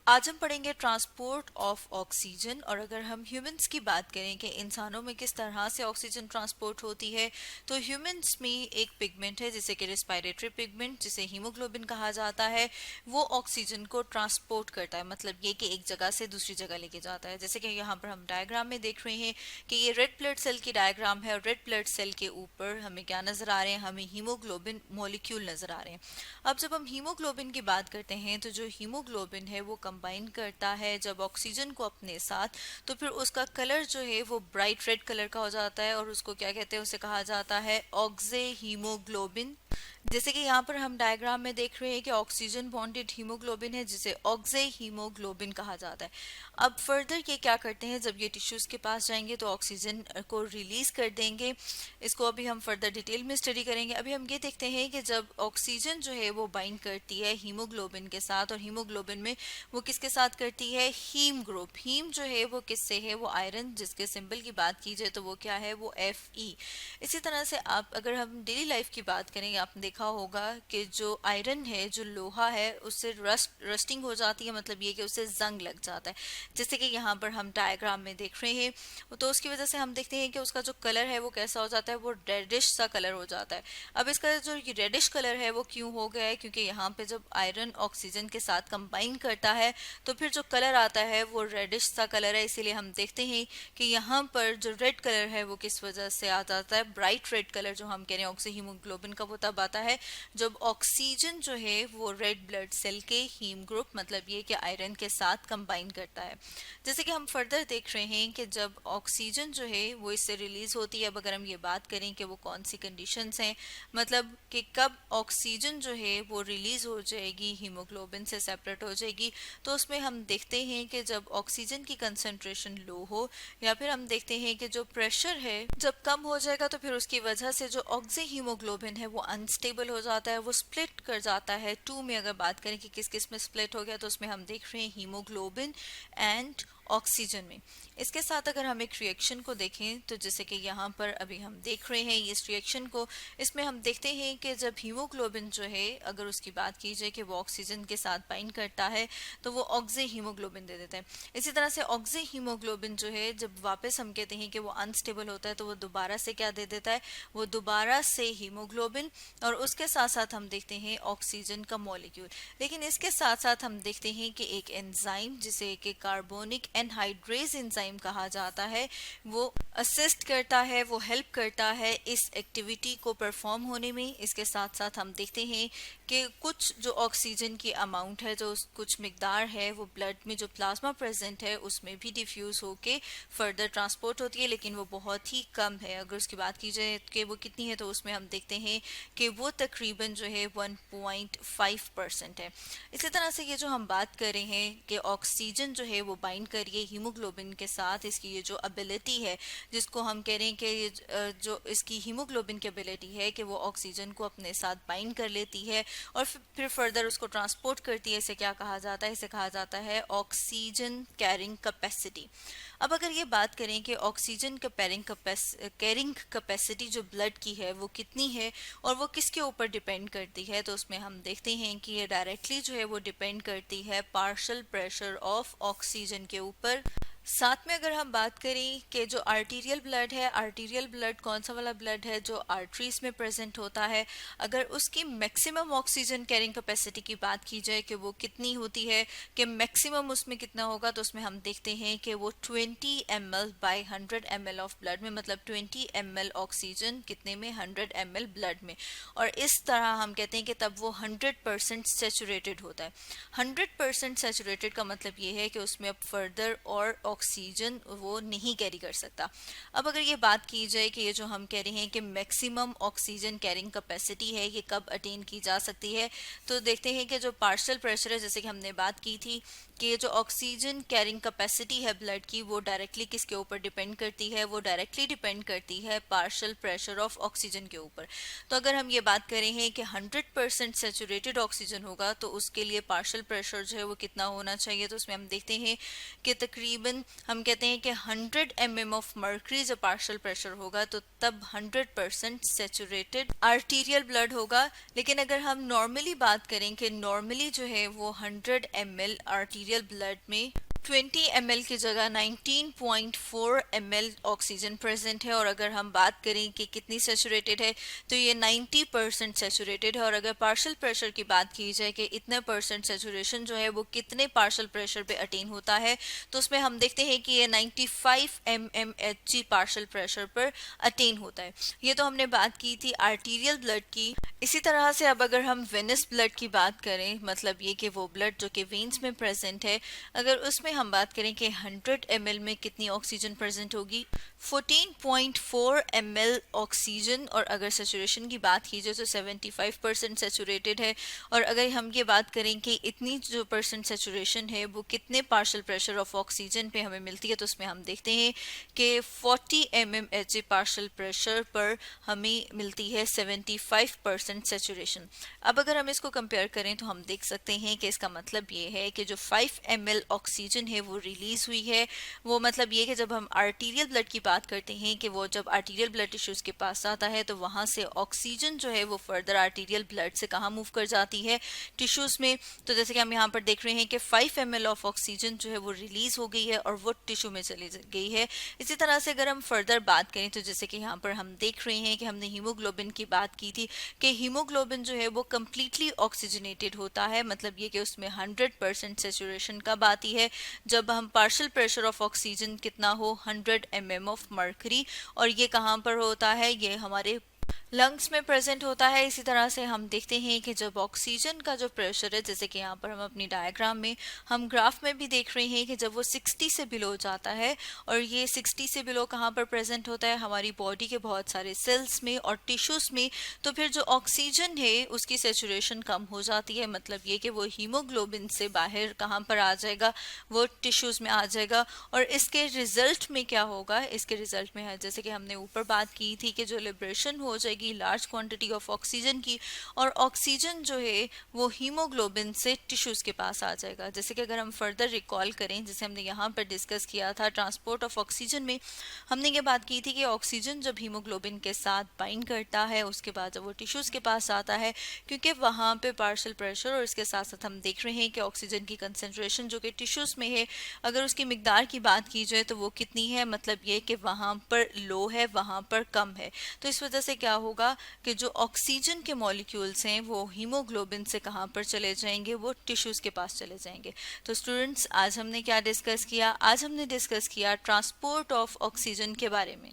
आज हम पढ़ेंगे ट्रांसपोर्ट ऑफ ऑक्सीजन। और अगर हम ह्यूमंस की बात करें कि इंसानों में किस तरह से ऑक्सीजन ट्रांसपोर्ट होती है, तो ह्यूमंस में एक पिगमेंट है जिसे कि रेस्पिरेटरी पिगमेंट, जिसे हीमोग्लोबिन कहा जाता है। वो ऑक्सीजन को ट्रांसपोर्ट करता है, मतलब ये कि एक जगह से दूसरी जगह लेके जाता है। जैसे कि यहाँ पर हम डायग्राम में देख रहे हैं कि ये रेड ब्लड सेल की डायग्राम है, और रेड ब्लड सेल के ऊपर हमें क्या नजर आ रहे हैं, हमें हीमोग्लोबिन मॉलिक्यूल नजर आ रहे हैं। अब जब हम हीमोग्लोबिन की बात करते हैं, तो जो हीमोग्लोबिन है वो कंबाइन करता है जब ऑक्सीजन को अपने साथ, तो फिर उसका कलर जो है वो ब्राइट रेड कलर का हो जाता है, और उसको क्या कहते हैं, उसे कहा जाता है ऑक्जे हीमोग्लोबिन। जैसे कि यहाँ पर हम डायग्राम में देख रहे हैं कि ऑक्सीजन बॉन्डेड हीमोग्लोबिन है जिसे ऑक्जे हीमोग्लोबिन कहा जाता है। अब फर्दर ये क्या करते हैं, जब ये टिश्यूज के पास जाएंगे तो ऑक्सीजन को रिलीज कर देंगे। इसको अभी हम फर्दर डिटेल में स्टडी करेंगे। अभी हम ये देखते हैं कि जब ऑक्सीजन जो है वो बाइंड करती है हीमोग्लोबिन के साथ, और हीमोग्लोबिन में वो किसके साथ करती है, हीम ग्रुप। हीम जो है वो किससे है, वो आयरन, जिसके सिंबल की बात की जाए तो वो क्या है, वो Fe। इसी तरह से आप अगर हम डेली लाइफ की बात करें, आपने देखा होगा कि जो आयरन है, जो लोहा है, उससे रस्टिंग हो जाती है, मतलब ये कि उससे जंग लग जाता है। जैसे कि यहाँ पर हम डायग्राम में देख रहे हैं, तो उसकी वजह से हम देखते हैं कि उसका जो कलर है वो कैसा हो जाता है, वो रेडिश सा कलर हो जाता है। अब इसका जो रेडिश कलर है वो क्यों हो गया है, क्योंकि यहाँ पे जब आयरन ऑक्सीजन के साथ कंबाइन करता है तो फिर जो कलर आता है वो रेडिश सा कलर है। इसीलिए हम देखते हैं कि यहाँ पर जो रेड कलर है वो किस वजह से आ जाता है, ब्राइट रेड कलर जो हम कह रहे हैं ऑक्सी हीमोग्लोबिन का, वो तब आता है जब ऑक्सीजन जो है वो रेड ब्लड सेल के हीम ग्रुप, मतलब ये कि आयरन के साथ कंबाइन करता है। जैसे कि हम फर्दर देख रहे हैं कि जब ऑक्सीजन जो है वो इससे रिलीज होती है। अब अगर हम ये बात करें कि वो कौन सी कंडीशंस हैं, मतलब कि कब ऑक्सीजन जो है वो रिलीज हो जाएगी, हीमोग्लोबिन से सेपरेट हो जाएगी, तो उसमें हम देखते हैं कि जब ऑक्सीजन की कंसंट्रेशन लो हो, या फिर हम देखते हैं कि जो प्रेशर है जब कम हो जाएगा, तो फिर उसकी वजह से जो ऑक्सी हीमोग्लोबिन है वो अनस्टेबल हो जाता है, वो स्प्लिट कर जाता है टू में। अगर बात करें कि किस किस में स्प्लिट हो गया, तो उसमें हम देख रहे हैं हीमोग्लोबिन एंड ऑक्सीजन में। इसके साथ अगर हम एक रिएक्शन को देखें, तो जैसे कि यहाँ पर अभी हम देख रहे हैं इस रिएक्शन को, इसमें हम देखते हैं कि जब हीमोग्लोबिन जो है, अगर उसकी बात की जाए कि वो ऑक्सीजन के साथ बाइंड करता है, तो वो ऑक्जे हीमोग्लोबिन दे देता है। इसी तरह से ऑक्जे हीमोग्लोबिन जो है, जब वापस हम कहते हैं कि वो अनस्टेबल होता है, तो वो दोबारा से क्या दे देता है, वो दोबारा से हीमोग्लोबिन, और उसके साथ साथ हम देखते हैं ऑक्सीजन का मॉलिक्यूल। लेकिन इसके साथ साथ हम देखते हैं कि एक एंजाइम, जिसे कि कार्बोनिक एनहाइड्रेज एंजाइम कहा जाता है, वो असिस्ट करता है, वो हेल्प करता है इस एक्टिविटी को परफॉर्म होने में। इसके साथ साथ हम देखते हैं कि कुछ जो ऑक्सीजन की अमाउंट है, जो कुछ मिकदार है, वो ब्लड में जो प्लाज्मा प्रेजेंट है उसमें भी डिफ्यूज होके फर्दर ट्रांसपोर्ट होती है, लेकिन वो बहुत ही कम है। अगर उसकी बात की जाए कि वो कितनी है, तो उसमें हम देखते हैं कि वो तकरीबन जो है 1.5% है। इसी तरह से ये जो हम बात कर रहे हैं कि ऑक्सीजन जो है वो बाइंड करिए हीमोग्लोबिन के साथ, इसकी ये जो एबिलिटी है, जिसको हम कह रहे हैं कि जो इसकी हीमोग्लोबिन की एबिलिटी है कि वो ऑक्सीजन को अपने साथ बाइंड कर लेती है और फिर फर्दर उसको ट्रांसपोर्ट करती है, इसे क्या कहा जाता है, इसे कहा जाता है ऑक्सीजन कैरिंग कैपेसिटी। अब अगर ये बात करें कि ऑक्सीजन का कैरिंग कैपेसिटी जो ब्लड की है वो कितनी है और वो किसके ऊपर डिपेंड करती है, तो उसमें हम देखते हैं कि ये डायरेक्टली जो है वो डिपेंड करती है पार्शियल प्रेशर ऑफ ऑक्सीजन के ऊपर। साथ में अगर हम बात करें कि जो आर्टीरियल ब्लड है, आर्टीरियल ब्लड कौन सा वाला ब्लड है, जो आर्टरीज में प्रेजेंट होता है, अगर उसकी मैक्सिमम ऑक्सीजन कैरिंग कैपेसिटी की बात की जाए कि वो कितनी होती है, कि मैक्सिमम उसमें कितना होगा, तो उसमें हम देखते हैं कि वो 20 ml/100 ml ऑफ ब्लड में, मतलब 20 ml ऑक्सीजन कितने में, 100 ml ब्लड में। और इस तरह हम कहते हैं कि तब वो 100% सेचुरेटेड होता है। 100% सेचुरेटेड का मतलब ये है कि उसमें अब फर्दर और ऑक्सीजन वो नहीं कैरी कर सकता। अब अगर ये बात की जाए कि ये जो हम कह रहे हैं कि मैक्सिमम ऑक्सीजन कैरिंग कैपेसिटी है, ये कब अटेन की जा सकती है, तो देखते हैं कि जो पार्शियल प्रेशर है, जैसे कि हमने बात की थी कि ये जो ऑक्सीजन कैरिंग कैपेसिटी है ब्लड की, वो डायरेक्टली किसके ऊपर डिपेंड करती है, वो डायरेक्टली डिपेंड करती है पार्शियल प्रेशर ऑफ ऑक्सीजन के ऊपर। तो अगर हम ये बात करें हैं कि 100% सेचुरेटेड ऑक्सीजन होगा, तो उसके लिए पार्शियल प्रेशर जो है वो कितना होना चाहिए, तो उसमें हम देखते हैं कि तकरीबन व्हेन हम कहते हैं कि 100 mm ऑफ मर्करी जब पार्शियल प्रेशर होगा तो तब 100% सेचुरेटेड आर्टीरियल ब्लड होगा। लेकिन अगर हम नॉर्मली बात करें कि नॉर्मली जो है वो 100 ml आर्टीरियल ब्लड में 20 ml की जगह 19.4 ml ऑक्सीजन प्रेजेंट है। और अगर हम बात करें कि कितनी सेचुरेटेड है तो ये 90% सेचुरेटेड है। और अगर पार्शियल प्रेशर की बात की जाए कि इतने परसेंट सेचुरेशन जो है वो कितने पार्शियल प्रेशर पे अटेन होता है तो उसमें हम देखते हैं कि ये 95 mmHg पार्शियल प्रेशर पर अटेन होता है। ये तो हमने बात की थी आर्टीरियल ब्लड की। इसी तरह से अब अगर हम वेनस ब्लड की बात करें, मतलब ये कि वो ब्लड जो कि वेन्स में प्रेजेंट है, अगर उसमें हम बात करें कि 100 ml में कितनी ऑक्सीजन प्रेजेंट होगी, 14.4 ml ऑक्सीजन। और अगर सेचुरेशन की बात की जाए तो 75% सेचुरेटेड है। और अगर हम ये बात करें कि इतनी जो परसेंट सेचुरेशन है वो कितने पार्शियल प्रेशर ऑफ ऑक्सीजन पे हमें मिलती है तो उसमें हम देखते हैं कि 40 mmHg पार्शियल प्रेशर पर हमें मिलती है 75% सेचुरेशन। अब अगर हम इसको कंपेयर करें तो हम देख सकते हैं कि इसका मतलब ये है कि जो 5 ml ऑक्सीजन है वो रिलीज हुई है। वो मतलब ये कि जब हम आर्टीरियल ब्लड की बात करते हैं कि वो जब आर्टीरियल ब्लड टिश्यूज के पास आता है तो वहां से ऑक्सीजन जो है वो फर्दर आर्टीरियल ब्लड से कहाँ मूव कर जाती है, टिश्यूज में। तो जैसे कि हम यहाँ पर देख रहे हैं कि 5 ml ऑफ ऑक्सीजन जो है वो रिलीज हो गई है और वो टिश्यू में चली गई है। इसी तरह से अगर हम फर्दर बात करें तो जैसे कि यहाँ पर हम देख रहे हैं कि हमने हीमोग्लोबिन की बात की थी कि हीमोग्लोबिन जो है वो कम्प्लीटली ऑक्सीजनेटेड होता है। मतलब ये कि उसमें 100% सेचुरेशन कब आती है, जब हम पार्शियल प्रेशर ऑफ ऑक्सीजन कितना हो 100 mm ऑफ मर्करी। और ये कहाँ पर होता है, ये हमारे लंग्स में प्रेजेंट होता है। इसी तरह से हम देखते हैं कि जब ऑक्सीजन का जो प्रेशर है, जैसे कि यहाँ पर हम अपनी डायग्राम में हम ग्राफ में भी देख रहे हैं कि जब वो 60 से बिलो जाता है, और ये 60 से बिलो कहाँ पर प्रेजेंट होता है, हमारी बॉडी के बहुत सारे सेल्स में और टिश्यूज में। तो फिर जो ऑक्सीजन है उसकी सेचुरेशन कम हो जाती है। मतलब ये कि वो हीमोग्लोबिन से बाहर कहाँ पर आ जाएगा, वो टिश्यूज में आ जाएगा। और इसके रिजल्ट में क्या होगा, इसके रिजल्ट में है जैसे कि हमने ऊपर बात की थी कि जो लिबरेशन हो जाएगी लार्ज क्वांटिटी ऑफ ऑक्सीजन की, और ऑक्सीजन जो है वो हीमोग्लोबिन से टिश्यूज के पास आ जाएगा। जैसे कि अगर हम फर्दर रिकॉल करें, जैसे हमने यहाँ पर डिस्कस किया था ट्रांसपोर्ट ऑफ ऑक्सीजन में, हमने ये बात की थी कि ऑक्सीजन जब हीमोग्लोबिन के साथ बाइंड करता है उसके बाद जब वो टिश्यूज के पास आता है, क्योंकि वहाँ पे पार्शियल प्रेशर और इसके साथ साथ हम देख रहे हैं कि ऑक्सीजन की कंसेंट्रेशन जो कि टिश्यूज में है, अगर उसकी मिकदार की बात की जाए तो वो कितनी है, मतलब ये कि वहाँ पर लो है, वहाँ पर कम है। तो इस वजह से क्या होगा कि जो ऑक्सीजन के मॉलिक्यूल्स हैं वो हीमोग्लोबिन से कहाँ पर चले जाएंगे, वो टिश्यूज के पास चले जाएंगे। तो स्टूडेंट्स, आज हमने क्या डिस्कस किया, आज हमने डिस्कस किया ट्रांसपोर्ट ऑफ ऑक्सीजन के बारे में।